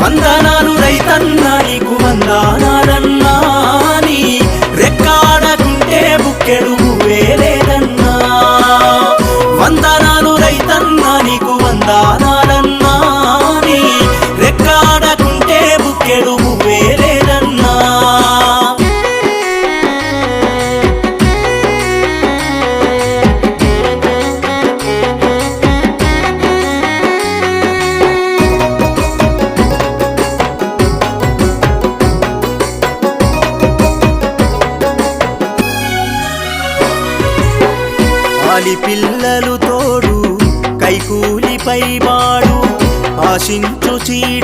వందనాలు రైతన్నా నీకు వందనాలన్నా నీ రెక్కాడకుంటే బుక్కెడు వేలేదన్నా వందనాలు రైతన్నా నీకు వందనాలన్నా నీ రెక్కాడకుంటే బుక్కెడు వేలేదన్నా ఆలి పిల్లలు తోడు కైకూలిపై వాడు ఆశించు చీడ